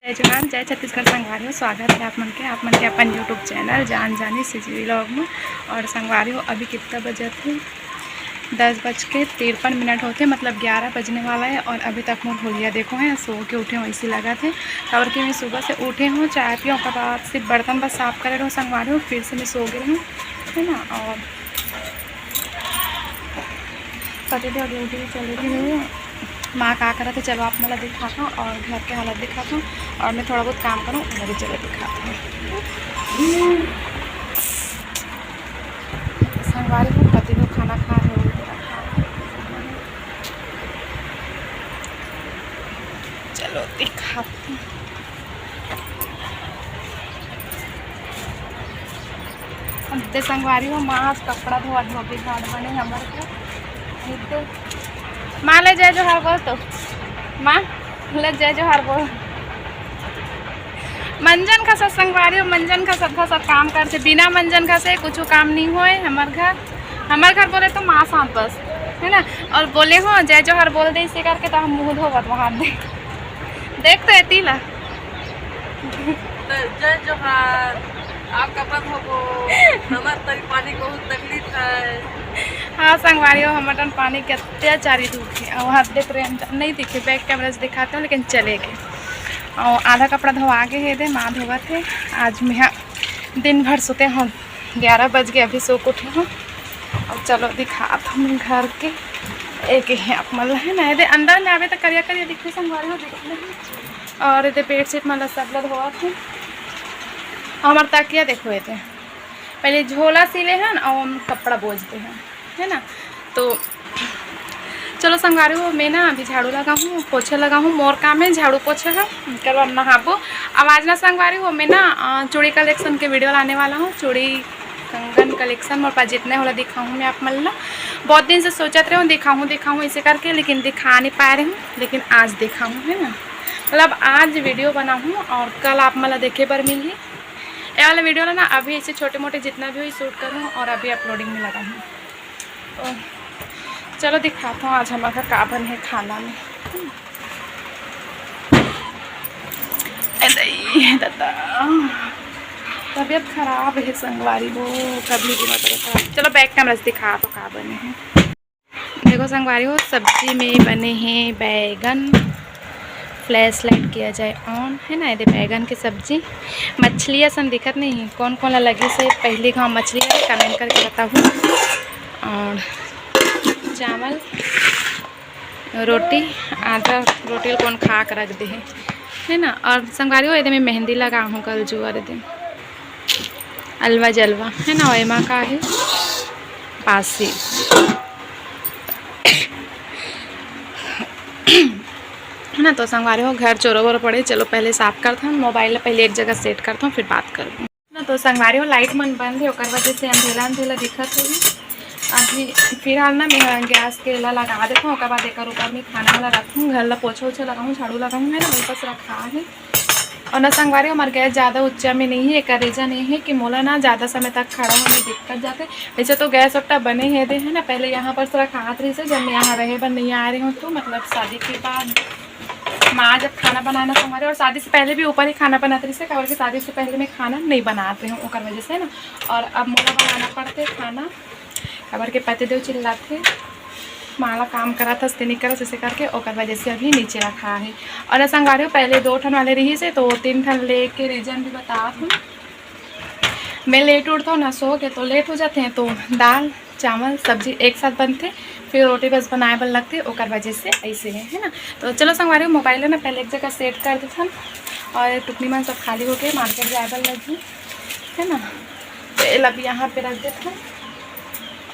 जय जवान जय छत्तीसगढ़ संगवारी स्वागत है आप मन के अपन यूट्यूब चैनल जान जानी सिजी व्लॉग में। और संगवारी हो अभी कितना बजे थे 10:53 होते, मतलब 11 बजने वाला है। और अभी तक मैं भूलिया देखो है सो के उठे हूँ इसी लगा थे। और कि मैं सुबह से उठे हूँ, चाय पियो के बाद सिर्फ बर्तन बस साफ़ करे रहूँ संगवारी हूँ, फिर से मैं सो गई हूँ है ना। और पति और ड्यूटी चली गई हूँ। माँ का करा था चलो आप मतलब दिखाता हूँ और घर के हालत दिखाता हूँ और मैं थोड़ा बहुत काम करूँ उधर भी चलो दिखाता हूँ। संगवारी को पति को खाना खा रहे हो, चलो दिखाती हूँ। संगवारी हो माँ कपड़ा धोआ धोबी घाट बने हमारे को माँ ले जाए जो हर बोल तो माँ ले जाए जो हर बोल मंजन का सब संगवारी हो, मंजन का सब काम करते बिना मंजन का से कुछ काम नहीं होए। हमार घर बोले तो माँ साथ बस है ना। और बोले हो जय जोहर बोल दे इसी करके तो हम मुँह धोवत वहाँ देख तो एती ला जय जोहार आप कपड़ा धोबो हमार तरी पानी को तकलीफ है। हाँ संगवारी हो हमारे पानी के अत्याचारी धूप है और वहाँ देख रहे नहीं दिखे, बैक कैमरा से दिखाते हैं लेकिन चले गए। और आधा कपड़ा धोआ के है दे माँ धोवा थे। आज मैं दिन भर सोते हूँ, 11 बज गए अभी सो के उठे हूँ। और चलो दिखाता हूँ घर के एक है आप मतलब है ना ये अंदर में आवे तो करिया करिया दिखे संगवारी हो देख। और ये बेडशीट मतलब सब लोग धोआ थे। हमारे तकिया देखो ये पहले झोला सिले हैं और कपड़ा बोझते हैं है ना। तो चलो संगवारी हो मैं ना अभी झाड़ू लगा हूँ पोछे लगा हूँ, मोर काम है झाड़ू पोछे का करो नहाबो। आवाज़ ना संगवारी हो मैं ना चूड़ी कलेक्शन के वीडियो लाने वाला हूँ, चूड़ी कंगन कलेक्शन मेरे पास जितने होला दिखाऊँ मैं आप मतलब बहुत दिन से सोचते रहे दिखाऊँ इसे करके, लेकिन दिखा नहीं पा रही हूँ, लेकिन आज दिखाऊँ है ना। मतलब आज वीडियो बनाऊँ और कल आप मतलब देखे पर मिली ये वाला वीडियो ना अभी ऐसे छोटे मोटे जितना भी हुई शूट करूँ और अभी अपलोडिंग में लगा हूँ। तो चलो दिखाता हूँ आज हमारा का बन है खाना में। दादा तबीयत खराब है संगवारी वो कभी भी मतलब। चलो बैक कैमरा से दिखा तो का बने हैं देखो संगवारी हो। सब्जी में बने हैं बैगन, फ्लैश लाइट किया जाए ऑन है ना। ये बैगन की सब्जी मछलियाँ सन दिखत नहीं कौन कौन लगे से पहले गाँव मछली है कमेंट करके बताऊँ। और चावल रोटी आधा रोटी कौन खा कर रख दे है ना। और संगवारी हो ये में मेहंदी लगा हूँ कल जो अरे दिन अलवा जलवा है ना वैमा का है पासी है ना। तो संगवारी हो घर चोरो वोरो पड़े, चलो पहले साफ करता हूँ मोबाइल पहले एक जगह सेट करता हूँ फिर बात करूँ ना। तो संगवारी हो लाइट मन बंद है और वजह से अंधेला अंधेला दिखत होगी। अभी फिलहाल ना मैं गैस के ला लगा देता हूँ बाद एक ऊपर में खाना वाला रखूँ, घर ला पोछा ओछा लगाऊँ झाड़ू लगाऊँ है ना वही पास रखा है। और ना संगवारी हमारे गैस ज़्यादा ऊंचा में नहीं है, एक रीज़न ये है कि मोला ना ज़्यादा समय तक खड़ा होने दिक्कत जाते। वैसे तो गैस वक्टा बने हैं दे है ना, पहले यहाँ पर रखा रही से जब मैं यहाँ रहे बन नहीं आ रही हूँ तो मतलब शादी के बाद माँ जब खाना बनाना संगवारी और शादी से पहले भी ऊपर ही खाना बनाते रही से खबर की शादी से पहले मैं खाना नहीं बनाते हूँ ओकर वजह से ना। और अब मोला बनाना पड़ते खाना खबर के पति देव चिल्लाते माला काम करा था नहीं करा इसे करके ओकर वजह से अभी नीचे रखा है। और संगवारी हो पहले 2 ठन वाले रही से तो 3 ठन ले के रीजन भी बता हूँ। मैं लेट उठता हूँ ना सो के तो लेट हो जाते हैं तो दाल चावल सब्जी एक साथ बनते फिर रोटी बस बनाए बन लगते ओकर वजह से ऐसे है ना। तो चलो संगवारी हो मोबाइल है ना पहले एक जगह सेट कर देता और टुकनी मन सब खाली हो गए मार्केट जाए बन लगी है ना। तो अभी यहाँ पे रख देता हूँ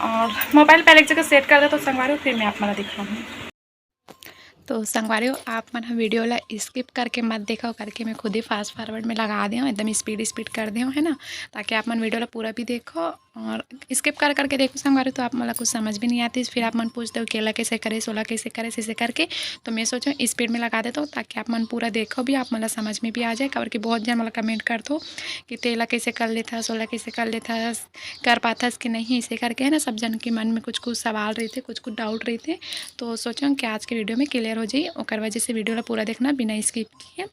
और मोबाइल पहले एक जगह सेट कर दे तो संगवारी हो फिर मैं आप मला दिखाऊँ। तो संगवारी हो आप मन वीडियो ला स्किप करके मत देखो करके मैं खुद ही फास्ट फॉरवर्ड में लगा दी हूँ एकदम स्पीड कर दी हूँ है ना, ताकि आप मन वीडियो ला पूरा भी देखो और स्किप कर करके देखो संगवारी तो आप मतलब कुछ समझ भी नहीं आती, फिर आप मन पूछते हो केला कैसे करे, सोला कैसे करे, ऐसे करके। तो मैं सोचो स्पीड में लगा देता हूँ ताकि आप मन पूरा देखो भी, आप मतलब समझ में भी आ जाए। कवर कि बहुत जन मतलब कमेंट कर दो कि तेला कैसे कर लेता, सोला कैसे कर लेता, कर पाता कि नहीं, इसे करके है ना। सब जन के मन में कुछ कुछ सवाल रहे थे, कुछ कुछ डाउट रहे थे। तो सोचो कि आज के वीडियो में क्लियर हो जाए, और वजह से वीडियो ला पूरा देखना बिना स्किप किए।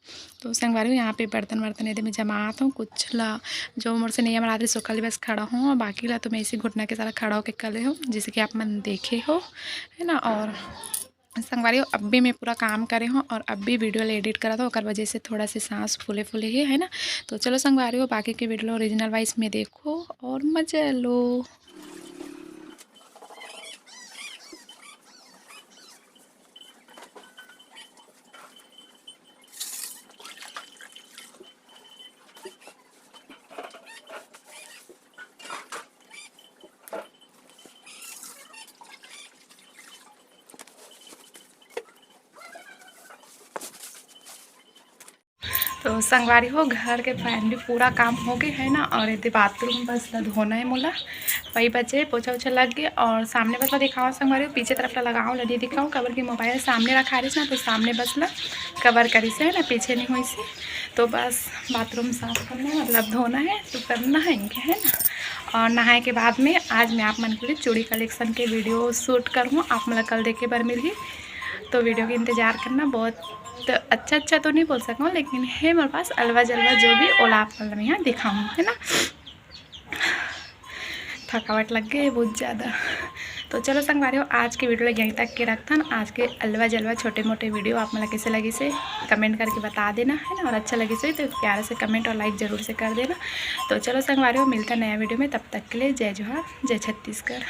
तो संगवारी यहाँ पे बर्तन वर्तन यदि मैं जमात हूँ, कुछ ला जो मोर से नहीं हमारा आदमी सोकल बस खड़ा हूँ, और बाकी ला तो मैं इसी घुटना के सारा खड़ा होकर कर ले हूँ, जैसे कि आप मन देखे हो, है ना। और संगवारी अब भी मैं पूरा काम करे हूँ, और अब भी वीडियो एडिट करा था, और वजह से थोड़ा सी सांस फूले फूले ही है ना। तो चलो संगवारी हो बाकी के वीडियो ओरिजिनल वाइज में देखो और मजा लो। तो संगवारी हो घर के फाइनली पूरा काम हो गया है ना। और यदि बाथरूम बस धोना है मोला, वही बचे, पोछा उछा लग गया। और सामने बस दिखाओ संगवारी, पीछे तरफ लगाओ लड़ी दिखाओ, कवर की मोबाइल सामने रखा रही ना, तो सामने बस कवर करी से है ना, पीछे नहीं हुई से। तो बस बाथरूम साफ करना है, मतलब धोना है तो करना है इनके, है ना। और नहाए के बाद में आज मैं आप मन के लिए चूड़ी कलेक्शन के वीडियो शूट करूँ, आप मतलब कल देखे बार मिली। तो वीडियो का इंतज़ार करना। बहुत अच्छा तो नहीं बोल सकूँ, लेकिन है मेरे पास अलवा जलवा जो भी ओला आप मतलब यहाँ दिखाऊँ, है ना। थकावट लग गई बहुत ज़्यादा। तो चलो संगवारी हो आज की वीडियो यहीं तक के रखता ना। आज के अलवा जलवा छोटे मोटे वीडियो आप मतलब कैसे लगी से कमेंट करके बता देना, है ना। और अच्छा लगी से तो प्यार से कमेंट और लाइक ज़रूर से कर देना। तो चलो संगवारी हो मिलता नया वीडियो में, तब तक के लिए जय जोहार, जय छत्तीसगढ़।